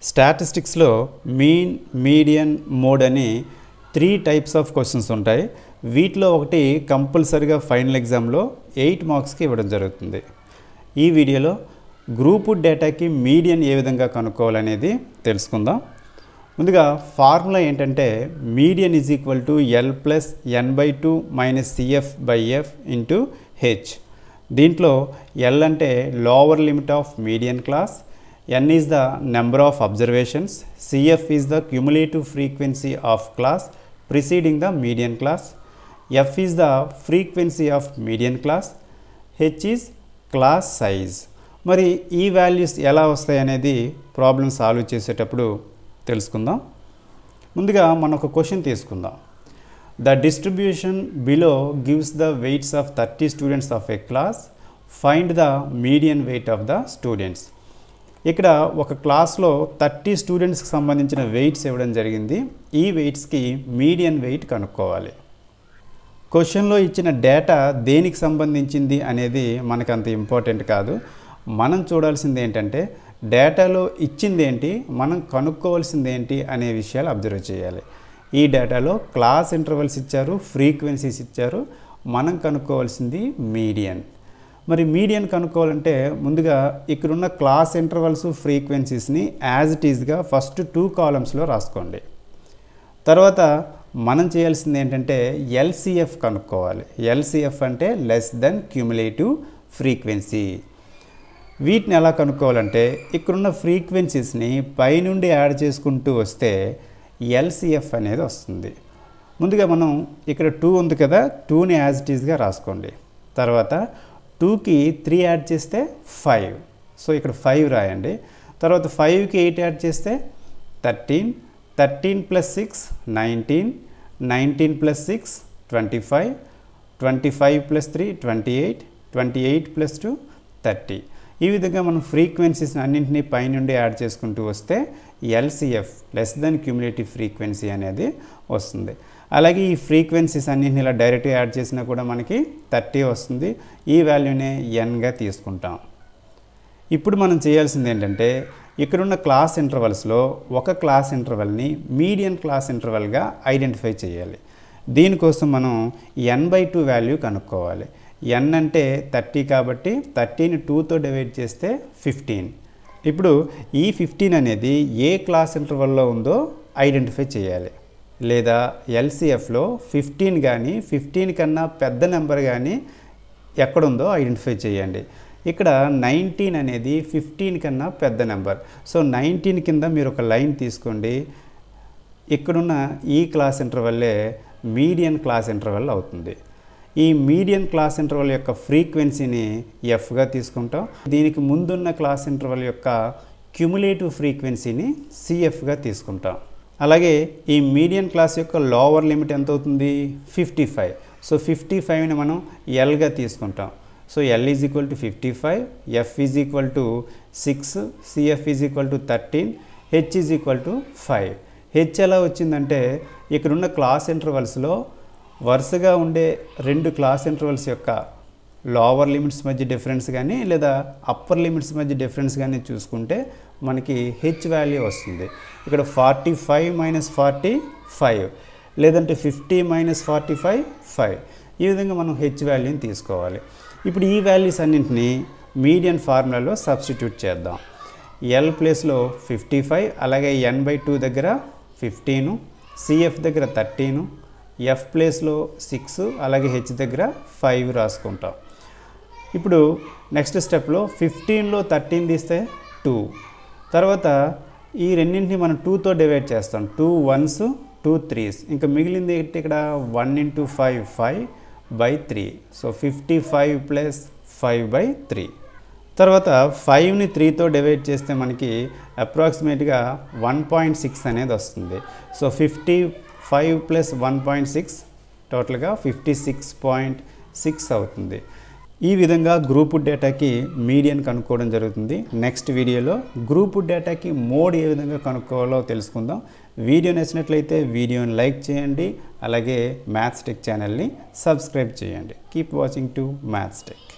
స్టాటిస్టిక్స్లో mean, median, mode అని 3 types of questions ఉంటాయి. వీటిలో ఒకటి కంపల్సరీగా ఫైనల్ ఎగ్జామ్లో 8 మార్క్స్కి ఇవ్వడం జరుగుతుంది. ఈ వీడియోలో గ్రూప్డ్ డేటాకి మీడియన్ ఏ విధంగా కనుక్కోవాలనేది తెలుసుకుందాం. ముందుగా ఫార్ములా ఏంటంటే median is equal to L plus n/2 minus cf/f into H. దీంట్లో ఎల్ అంటే lower limit of median class, n is the number of observations, cf is the cumulative frequency of class preceding the median class, f is the frequency of median class, h is class size. మరి ఈ values ఎలా వస్తాయి అనేది problem solve చేసేటప్పుడు తెలుసుకుందాం. ముందుగా మనం ఒక క్వశ్చన్ తీసుకుందాం. The distribution below gives the weights of 30 students of a class. Find the median weight of the students. ఇక్కడ ఒక క్లాస్లో 30 స్టూడెంట్స్కి సంబంధించిన వెయిట్స్ ఇవ్వడం జరిగింది. ఈ వెయిట్స్కి మీడియన్ వెయిట్ కనుక్కోవాలి. క్వశ్చన్లో ఇచ్చిన డేటా దేనికి సంబంధించింది అనేది మనకు అంత ఇంపార్టెంట్ కాదు. మనం చూడాల్సింది ఏంటంటే డేటాలో ఇచ్చింది ఏంటి, మనం కనుక్కోవాల్సింది ఏంటి అనే విషయాలు అబ్జర్వ్ చేయాలి. ఈ డేటాలో క్లాస్ ఇంటర్వల్స్ ఇచ్చారు, ఫ్రీక్వెన్సీస్ ఇచ్చారు. మనం కనుక్కోవాల్సింది మీడియన్. మరి మీడియన్ కనుక్కోవాలంటే ముందుగా ఇక్కడున్న క్లాస్ ఇంటర్వల్స్, ఫ్రీక్వెన్సీస్ని యాజ్ ఇట్ ఈజ్గా ఫస్ట్ 2 కాలమ్స్లో రాసుకోండి. తర్వాత మనం చేయాల్సింది ఏంటంటే ఎల్సిఎఫ్ కనుక్కోవాలి. ఎల్సిఎఫ్ అంటే లెస్ దెన్ క్యూములేటివ్ ఫ్రీక్వెన్సీ. వీటిని ఎలా కనుక్కోవాలంటే ఇక్కడున్న ఫ్రీక్వెన్సీస్ని పైనుండి యాడ్ చేసుకుంటూ వస్తే ఎల్సిఎఫ్ అనేది వస్తుంది. ముందుగా మనం ఇక్కడ 2 ఉంది కదా, 2ని యాజ్ ఇట్ ఈజ్గా రాసుకోండి. తర్వాత 2కి 3 యాడ్ చేస్తే 5, సో ఇక్కడ 5 రాయండి. తర్వాత 5కి 8 యాడ్ చేస్తే 13, 13 ప్లస్ 6 19, 19 ప్లస్ 6 25, 25 ప్లస్ 3 28, 28 ప్లస్ 2 30. ఈ విధంగా మనం ఫ్రీక్వెన్సీస్ అన్నింటినీ పైనుండి యాడ్ చేసుకుంటూ వస్తే LCF less than cumulative frequency అనేది వస్తుంది. అలాగే ఈ ఫ్రీక్వెన్సీస్ అన్నింటినీ ఇలా డైరెక్ట్గా యాడ్ చేసినా కూడా మనకి 30 వస్తుంది. ఈ వాల్యూనే ఎన్గా తీసుకుంటాం. ఇప్పుడు మనం చేయాల్సింది ఏంటంటే ఇక్కడున్న క్లాస్ ఇంటర్వల్స్లో ఒక క్లాస్ ఇంటర్వల్ని మీడియన్ క్లాస్ ఇంటర్వల్గా ఐడెంటిఫై చేయాలి. దీనికోసం మనం n/2 వాల్యూ కనుక్కోవాలి. n అంటే 30 కాబట్టి 30ని 2తో డివైడ్ చేస్తే 15. ఇప్పుడు ఈ 15 అనేది ఏ క్లాస్ ఇంటర్వల్లో ఉందో ఐడెంటిఫై చేయాలి. లేదా ఎల్సిఎఫ్లో 15 కానీ 15 కన్నా పెద్ద నెంబర్ కానీ ఎక్కడుందో ఐడెంటిఫై చేయండి. ఇక్కడ 19 అనేది 15 కన్నా పెద్ద నెంబర్. సో 19 కింద మీరు ఒక లైన్ తీసుకోండి. ఇక్కడున్న ఈ క్లాస్ ఇంటర్వల్లే మీడియన్ క్లాస్ ఇంటర్వల్ అవుతుంది. ఈ మీడియన్ క్లాస్ ఇంటర్వల్ యొక్క ఫ్రీక్వెన్సీని ఎఫ్గా తీసుకుంటాం. దీనికి ముందున్న క్లాస్ ఇంటర్వల్ యొక్క క్యుములేటివ్ ఫ్రీక్వెన్సీని సిఎఫ్గా తీసుకుంటాం. అలాగే ఈ మీడియన్ క్లాస్ యొక్క లోవర్ లిమిట్ ఎంత అవుతుంది? 55. సో 55ని మనం ఎల్గా తీసుకుంటాం. So L is equal to 55, F is equal to 6, CF is equal to 13, H is equal to 5. H ఎలా వచ్చిందంటే ఇక్కడున్న క్లాస్ ఇంటర్వల్స్లో వరుసగా ఉండే 2 క్లాస్ ఇంటర్వల్స్ యొక్క లోవర్ లిమిట్స్ మధ్య డిఫరెన్స్ కానీ లేదా అప్పర్ లిమిట్స్ మధ్య డిఫరెన్స్ కానీ చూసుకుంటే మనకి హెచ్ వాల్యూ వస్తుంది. ఇక్కడ 45 మైనస్ 40 5, లేదంటే 50 మైనస్ 45 5. ఈ విధంగా మనం హెచ్ వాల్యూని తీసుకోవాలి. ఇప్పుడు ఈ వాల్యూస్ అన్నింటినీ మీడియన్ ఫార్ములాలో సబ్స్టిట్యూట్ చేద్దాం. ఎల్ ప్లేస్లో 55, అలాగే n/2 దగ్గర 15, సిఎఫ్ దగ్గర 13, ఎఫ్ ప్లేస్లో 6, అలాగే హెచ్ దగ్గర 5 రాసుకుంటాం. ఇప్పుడు నెక్స్ట్ స్టెప్లో 15లో 13 తీస్తే 2. తర్వాత ఈ రెండింటిని మనం 2తో డివైడ్ చేస్తాం. 2 1s 2 3s. ఇంకా మిగిలింది ఇక్కడ 1 × 5 5/3. So 55 plus 5/3. తర్వాత 5ని 3తో డివైడ్ చేస్తే మనకి అప్రాక్సిమేట్గా 1.6 అనేది వస్తుంది. సో 55 ప్లస్ 1.6 టోటల్గా 56.6 అవుతుంది. ఈ విధంగా గ్రూప్డ్ డేటాకి మీడియన్ కనుక్కోవడం జరుగుతుంది. నెక్స్ట్ వీడియోలో గ్రూప్డ్ డేటాకి మోడ్ ఏ విధంగా కనుక్కోవాలో తెలుసుకుందాం. వీడియో నచ్చినట్లయితే వీడియోని లైక్ చేయండి, అలాగే మ్యాథ్స్ టెక్ ఛానల్ని సబ్స్క్రైబ్ చేయండి. Keep watching to maths tech.